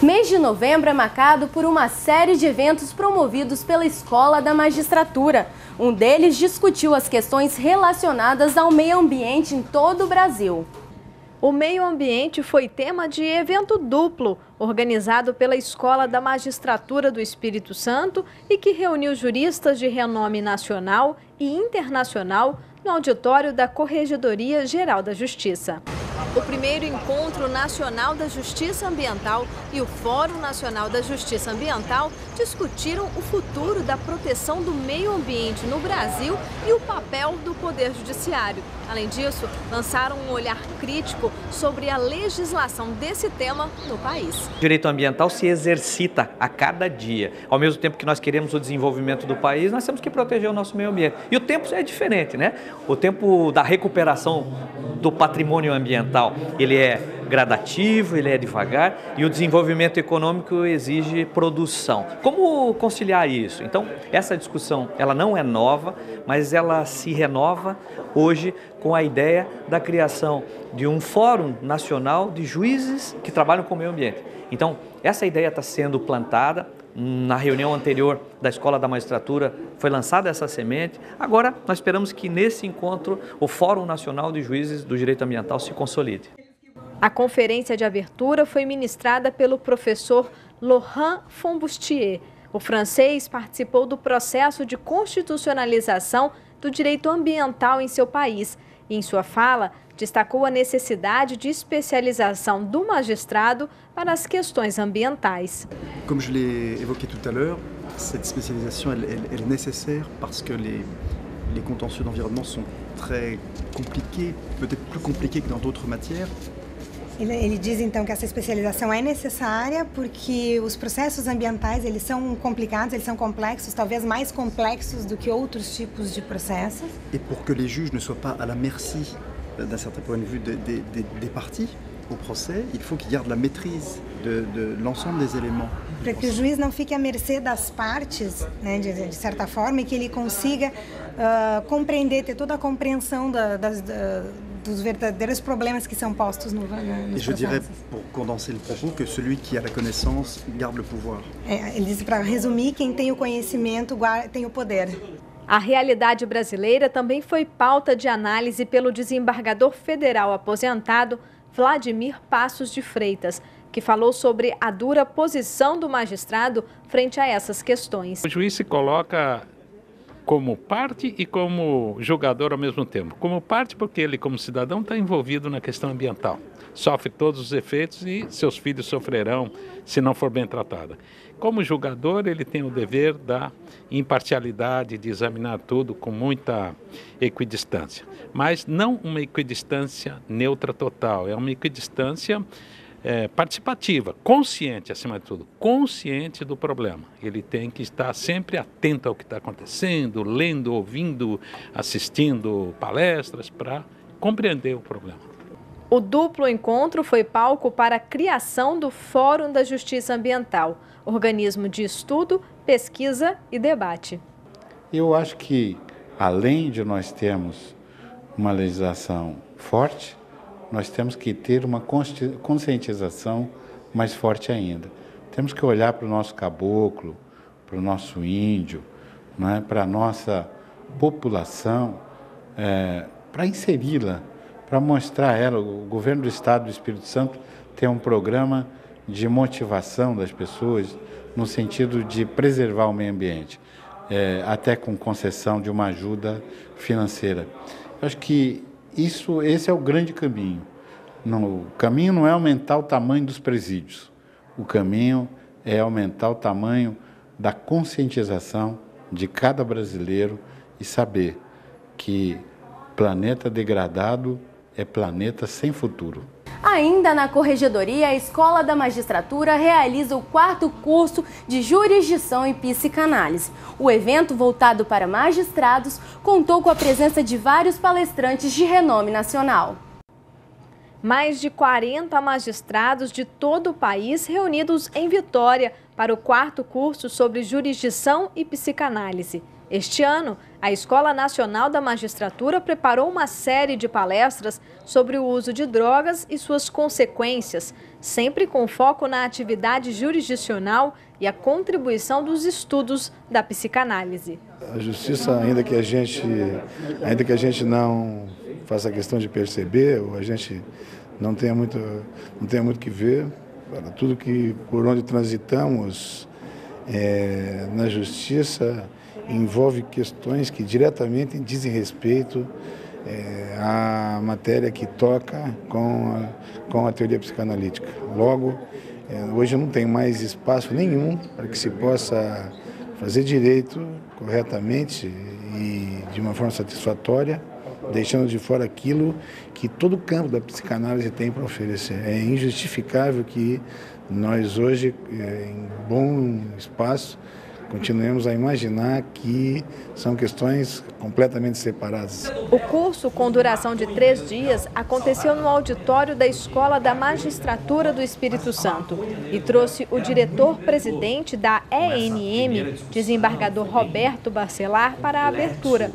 Mês de novembro é marcado por uma série de eventos promovidos pela Escola da Magistratura. Um deles discutiu as questões relacionadas ao meio ambiente em todo o Brasil. O meio ambiente foi tema de evento duplo, organizado pela Escola da Magistratura do Espírito Santo e que reuniu juristas de renome nacional e internacional no auditório da Corregedoria Geral da Justiça. O primeiro Encontro Nacional da Justiça Ambiental e o Fórum Nacional da Justiça Ambiental discutiram o futuro da proteção do meio ambiente no Brasil e o papel do Poder Judiciário. Além disso, lançaram um olhar crítico sobre a legislação desse tema no país. O direito ambiental se exercita a cada dia. Ao mesmo tempo que nós queremos o desenvolvimento do país, nós temos que proteger o nosso meio ambiente. E o tempo é diferente, né? O tempo da recuperação do patrimônio ambiental, ele é gradativo, ele é devagar e o desenvolvimento econômico exige produção. Como conciliar isso? Então, essa discussão, ela não é nova, mas ela se renova hoje com a ideia da criação de um Fórum Nacional de Juízes que trabalham com o meio ambiente. Então, essa ideia está sendo plantada. Na reunião anterior da Escola da Magistratura foi lançada essa semente. Agora, nós esperamos que nesse encontro o Fórum Nacional de Juízes do Direito Ambiental se consolide. A conferência de abertura foi ministrada pelo professor Laurent Fombustier. O francês participou do processo de constitucionalização do direito ambiental em seu país e, em sua fala, destacou a necessidade de especialização do magistrado para as questões ambientais. Como je l'ai évoqué tout à l'heure, cette spécialisation elle est nécessaire parce que les contentieux d'environnement sont très compliqués, peut-être plus compliqués que dans d'autres matières. Ele diz então que essa especialização é necessária porque os processos ambientais eles são complicados, eles são complexos, talvez mais complexos do que outros tipos de processos. Et pour que les juges ne soient pas à la merci d'un certain point de vue des parties au procès, il faut qu'ils gardent la maîtrise de l'ensemble des éléments. Para que o juiz não fique à mercê das partes, né, de certa forma, e que ele consiga compreender, ter toda a compreensão dos verdadeiros problemas que são postos nos processos. Et je dirais, pour condenser le propos, que celui qui a la connaissance garde le pouvoir. Ele diz, para resumir, quem tem o conhecimento tem o poder. A realidade brasileira também foi pauta de análise pelo desembargador federal aposentado Vladimir Passos de Freitas, que falou sobre a dura posição do magistrado frente a essas questões. O juiz se coloca como parte e como julgador ao mesmo tempo. Como parte porque ele, como cidadão, está envolvido na questão ambiental. Sofre todos os efeitos e seus filhos sofrerão se não for bem tratada. Como julgador, ele tem o dever da imparcialidade, de examinar tudo com muita equidistância. Mas não uma equidistância neutra total, é uma equidistância participativa, consciente acima de tudo, consciente do problema. Ele tem que estar sempre atento ao que está acontecendo, lendo, ouvindo, assistindo palestras para compreender o problema. O duplo encontro foi palco para a criação do Fórum da Justiça Ambiental, organismo de estudo, pesquisa e debate. Eu acho que, além de nós termos uma legislação forte, nós temos que ter uma conscientização mais forte ainda. Temos que olhar para o nosso caboclo, para o nosso índio, não é? Para a nossa população, para inseri-la, para mostrar a ela. O governo do Estado do Espírito Santo tem um programa de motivação das pessoas no sentido de preservar o meio ambiente, até com concessão de uma ajuda financeira. Eu acho que esse é o grande caminho. O caminho não é aumentar o tamanho dos presídios. O caminho é aumentar o tamanho da conscientização de cada brasileiro e saber que planeta degradado é planeta sem futuro. Ainda na Corregedoria, a Escola da Magistratura realiza o 4º curso de Jurisdição e Psicanálise. O evento, voltado para magistrados, contou com a presença de vários palestrantes de renome nacional. Mais de 40 magistrados de todo o país reunidos em Vitória para o 4º curso sobre Jurisdição e Psicanálise. Este ano, a Escola Nacional da Magistratura preparou uma série de palestras sobre o uso de drogas e suas consequências, sempre com foco na atividade jurisdicional e a contribuição dos estudos da psicanálise. A justiça, ainda que a gente não faça questão de perceber, ou a gente não tenha muito que ver, tudo que por onde transitamos na justiça envolve questões que diretamente dizem respeito à matéria que toca com a teoria psicanalítica. Logo, hoje não tem mais espaço nenhum para que se possa fazer direito corretamente e de uma forma satisfatória, deixando de fora aquilo que todo o campo da psicanálise tem para oferecer. É injustificável que nós hoje, em bom espaço, continuemos a imaginar que são questões completamente separadas. O curso, com duração de 3 dias, aconteceu no auditório da Escola da Magistratura do Espírito Santo e trouxe o diretor-presidente da ENM, desembargador Roberto Barcelar, para a abertura.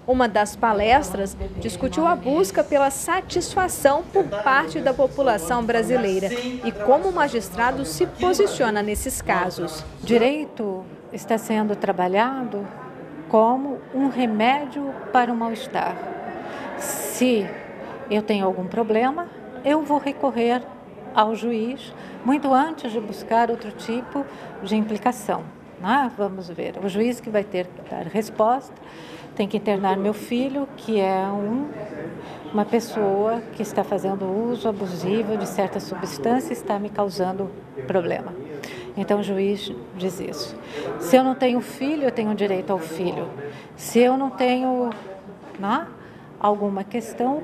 Uma das palestras discutiu a busca pela satisfação por parte da população brasileira e como o magistrado se posiciona nesses casos. Direito está sendo trabalhado como um remédio para o mal-estar. Se eu tenho algum problema, eu vou recorrer ao juiz muito antes de buscar outro tipo de implicação. Vamos ver, o juiz que vai ter que dar resposta, tem que internar meu filho, que é uma pessoa que está fazendo uso abusivo de certa substância e está me causando problema. Então o juiz diz isso. Se eu não tenho filho, eu tenho direito ao filho. Se eu não tenho alguma questão,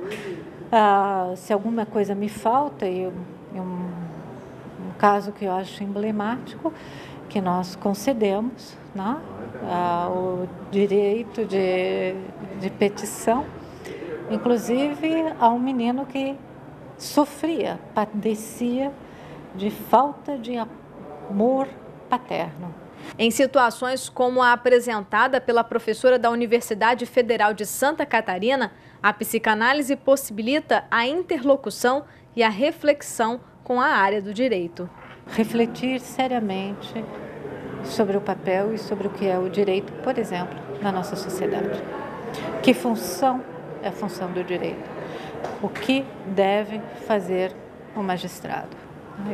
se alguma coisa me falta, um caso que eu acho emblemático, que nós concedemos o direito de petição, inclusive a um menino que padecia de falta de amor paterno. Em situações como a apresentada pela professora da Universidade Federal de Santa Catarina, a psicanálise possibilita a interlocução e a reflexão com a área do direito. Refletir seriamente sobre o papel e sobre o que é o direito, por exemplo, na nossa sociedade. Que função é a função do direito? O que deve fazer o magistrado?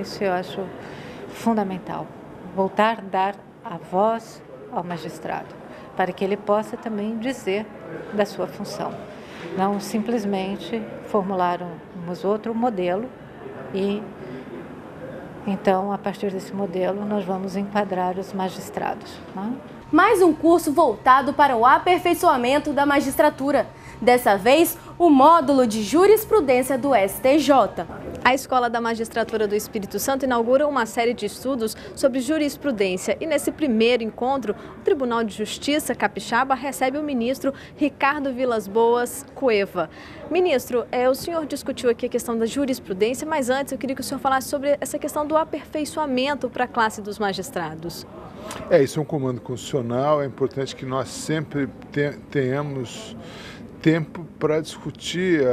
Isso eu acho fundamental. Voltar a dar a voz ao magistrado, para que ele possa também dizer da sua função. Não simplesmente formularmos outro modelo e então, a partir desse modelo, nós vamos enquadrar os magistrados. Mais um curso voltado para o aperfeiçoamento da magistratura. Dessa vez, o módulo de jurisprudência do STJ. A Escola da Magistratura do Espírito Santo inaugura uma série de estudos sobre jurisprudência e nesse primeiro encontro, o Tribunal de Justiça Capixaba recebe o ministro Ricardo Vilas Boas Cueva. Ministro, o senhor discutiu aqui a questão da jurisprudência, mas antes eu queria que o senhor falasse sobre essa questão do aperfeiçoamento para a classe dos magistrados. Isso é um comando constitucional, é importante que nós sempre tenhamos tempo para discutir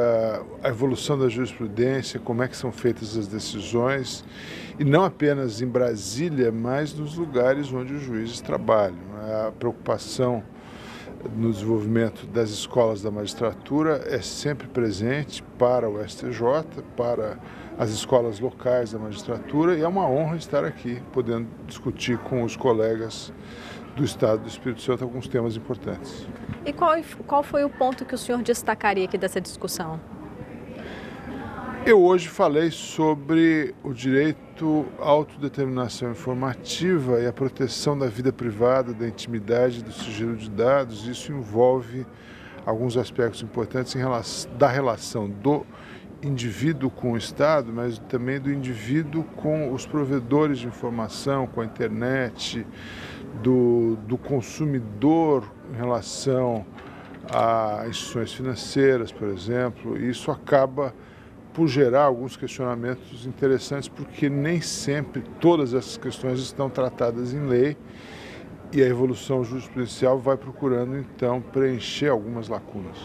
a evolução da jurisprudência, como é que são feitas as decisões, e não apenas em Brasília, mas nos lugares onde os juízes trabalham. A preocupação no desenvolvimento das escolas da magistratura é sempre presente para o STJ, para as escolas locais da magistratura, e é uma honra estar aqui, podendo discutir com os colegas do Estado do Espírito Santo alguns temas importantes. E qual foi o ponto que o senhor destacaria aqui dessa discussão? Eu hoje falei sobre o direito à autodeterminação informativa e a proteção da vida privada, da intimidade, do sigilo de dados. Isso envolve alguns aspectos importantes da relação do indivíduo com o Estado, mas também do indivíduo com os provedores de informação, com a internet, do consumidor em relação a instituições financeiras, por exemplo. Isso acaba por gerar alguns questionamentos interessantes, porque nem sempre todas essas questões estão tratadas em lei e a evolução jurisprudencial vai procurando, então, preencher algumas lacunas.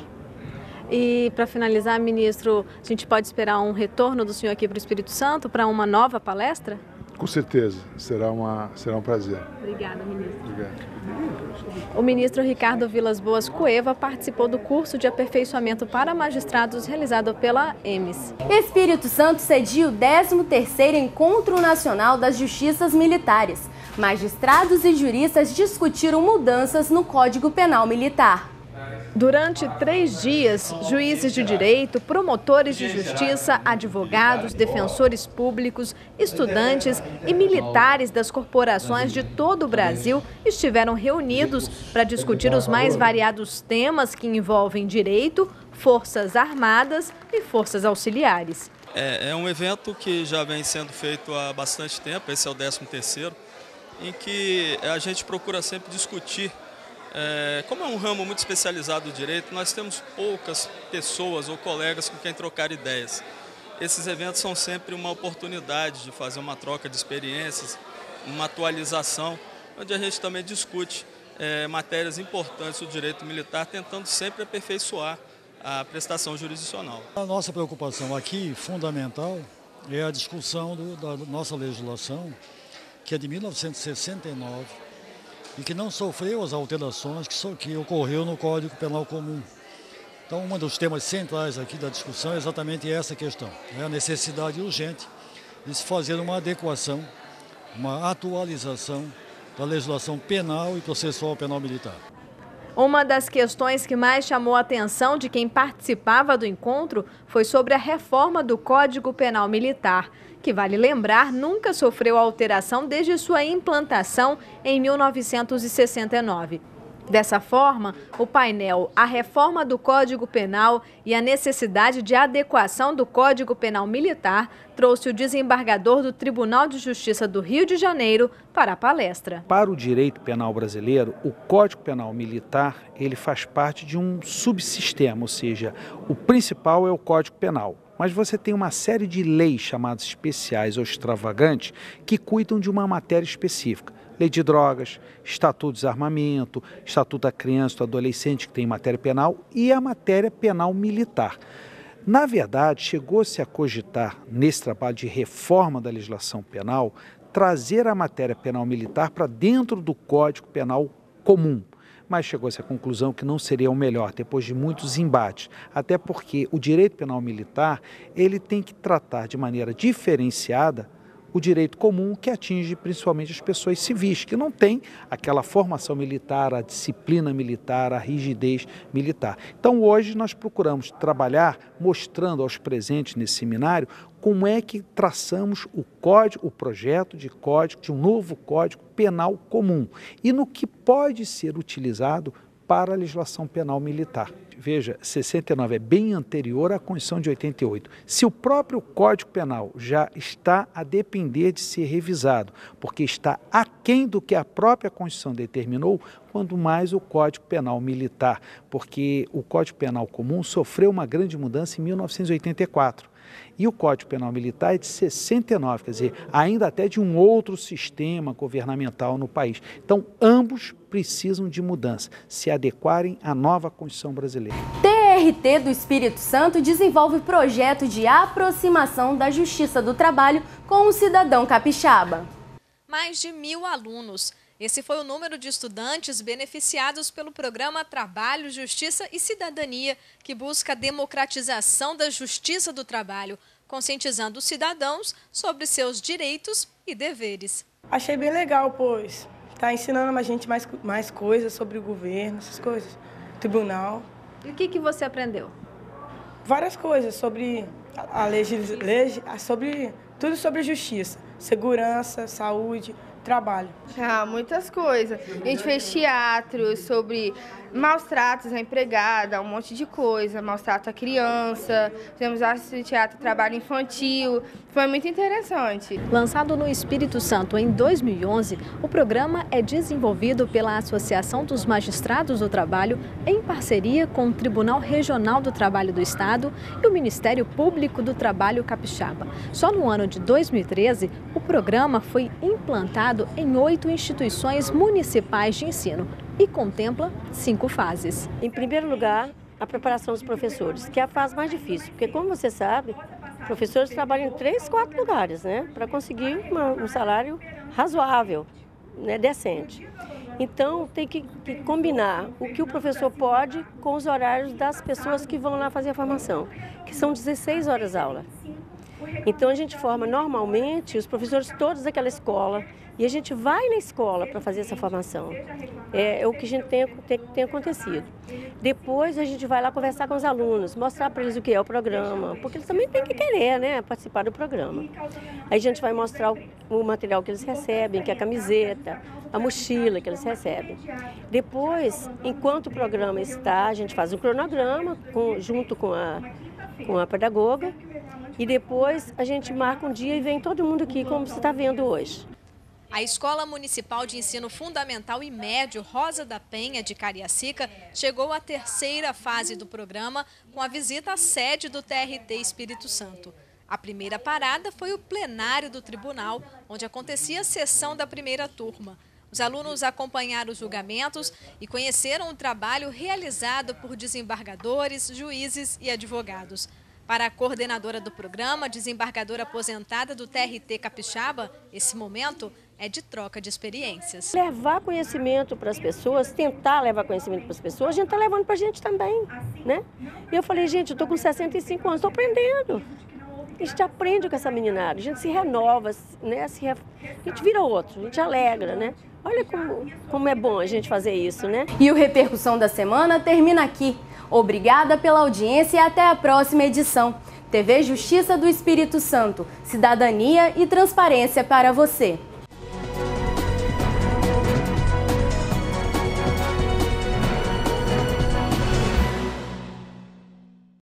E, para finalizar, ministro, a gente pode esperar um retorno do senhor aqui para o Espírito Santo para uma nova palestra? Com certeza, será um prazer. Obrigada, ministro. Obrigado. O ministro Ricardo Vilas Boas Cueva participou do curso de aperfeiçoamento para magistrados realizado pela EMES. Espírito Santo cedia o 13º Encontro Nacional das Justiças Militares. Magistrados e juristas discutiram mudanças no Código Penal Militar. Durante 3 dias, juízes de direito, promotores de justiça, advogados, defensores públicos, estudantes e militares das corporações de todo o Brasil estiveram reunidos para discutir os mais variados temas que envolvem direito, forças armadas e forças auxiliares. É um evento que já vem sendo feito há bastante tempo, esse é o 13º, em que a gente procura sempre discutir. Como é um ramo muito especializado do direito, nós temos poucas pessoas ou colegas com quem trocar ideias. Esses eventos são sempre uma oportunidade de fazer uma troca de experiências, uma atualização, onde a gente também discute matérias importantes do direito militar, tentando sempre aperfeiçoar a prestação jurisdicional. A nossa preocupação aqui, fundamental, é a discussão da nossa legislação, que é de 1969, e que não sofreu as alterações que ocorreu no Código Penal Comum. Então, um dos temas centrais aqui da discussão é exatamente essa questão, a necessidade urgente de se fazer uma adequação, uma atualização da legislação penal e processual penal militar. Uma das questões que mais chamou a atenção de quem participava do encontro foi sobre a reforma do Código Penal Militar, que, vale lembrar, nunca sofreu alteração desde sua implantação em 1969. Dessa forma, o painel A Reforma do Código Penal e a Necessidade de Adequação do Código Penal Militar trouxe o desembargador do Tribunal de Justiça do Rio de Janeiro para a palestra. Para o direito penal brasileiro, o Código Penal Militar ele faz parte de um subsistema, ou seja, o principal é o Código Penal. Mas você tem uma série de leis chamadas especiais ou extravagantes que cuidam de uma matéria específica. Lei de drogas, Estatuto de Desarmamento, Estatuto da Criança e do Adolescente, que tem matéria penal, e a matéria penal militar. Na verdade, chegou-se a cogitar, nesse trabalho de reforma da legislação penal, trazer a matéria penal militar para dentro do Código Penal Comum. Mas chegou-se à conclusão que não seria o melhor, depois de muitos embates, até porque o direito penal militar ele tem que tratar de maneira diferenciada o direito comum que atinge principalmente as pessoas civis, que não têm aquela formação militar, a disciplina militar, a rigidez militar. Então hoje nós procuramos trabalhar mostrando aos presentes nesse seminário como é que traçamos o projeto de código, de um novo Código Penal Comum e no que pode ser utilizado para a legislação penal militar. Veja, 69 é bem anterior à Constituição de 88. Se o próprio Código Penal já está a depender de ser revisado, porque está aquém do que a própria Constituição determinou, quanto mais o Código Penal Militar, porque o Código Penal Comum sofreu uma grande mudança em 1984. E o Código Penal Militar é de 69, quer dizer, ainda até de um outro sistema governamental no país. Então, ambos precisam de mudança, se adequarem à nova Constituição brasileira. TRT do Espírito Santo desenvolve projeto de aproximação da Justiça do Trabalho com o cidadão capixaba. Mais de 1.000 alunos. Esse foi o número de estudantes beneficiados pelo programa Trabalho, Justiça e Cidadania, que busca a democratização da justiça do trabalho, conscientizando os cidadãos sobre seus direitos e deveres. Achei bem legal, pois está ensinando a gente mais coisas sobre o governo, essas coisas, tribunal. E o que você aprendeu? Várias coisas sobre a tudo sobre justiça, segurança, saúde, trabalho. Muitas coisas. A gente fez teatro sobre maus tratos à empregada, um monte de coisa, maus tratos à criança, fizemos teatro, trabalho infantil, foi muito interessante. Lançado no Espírito Santo em 2011, o programa é desenvolvido pela Associação dos Magistrados do Trabalho em parceria com o Tribunal Regional do Trabalho do Estado e o Ministério Público do Trabalho Capixaba. Só no ano de 2013, o programa foi implantado realizado em 8 instituições municipais de ensino e contempla 5 fases. Em primeiro lugar, a preparação dos professores, que é a fase mais difícil, porque como você sabe, professores trabalham em 3, 4 lugares, né, para conseguir um salário razoável, né, decente. Então, tem que combinar o que o professor pode com os horários das pessoas que vão lá fazer a formação, que são 16 horas aula. Então, a gente forma normalmente os professores todos daquela escola e a gente vai na escola para fazer essa formação. É o que a gente tem acontecido. Depois, a gente vai lá conversar com os alunos, mostrar para eles o que é o programa, porque eles também têm que querer, né, participar do programa. Aí a gente vai mostrar o material que eles recebem, que é a camiseta, a mochila que eles recebem. Depois, enquanto o programa está, a gente faz um cronograma junto com a pedagoga e depois a gente marca um dia e vem todo mundo aqui, como você está vendo hoje. A Escola Municipal de Ensino Fundamental e Médio Rosa da Penha, de Cariacica, chegou à 3ª fase do programa com a visita à sede do TRT Espírito Santo. A primeira parada foi o plenário do tribunal, onde acontecia a sessão da primeira turma. Os alunos acompanharam os julgamentos e conheceram o trabalho realizado por desembargadores, juízes e advogados. Para a coordenadora do programa, desembargadora aposentada do TRT Capixaba, esse momento é de troca de experiências. Levar conhecimento para as pessoas, tentar levar conhecimento para as pessoas, a gente está levando para a gente também, né? E eu falei, gente, eu estou com 65 anos, estou aprendendo. A gente aprende com essa meninada, a gente se renova, né? A gente vira outro, a gente alegra, né? Olha como é bom a gente fazer isso, né? E o Repercussão da Semana termina aqui. Obrigada pela audiência e até a próxima edição. TV Justiça do Espírito Santo, cidadania e transparência para você.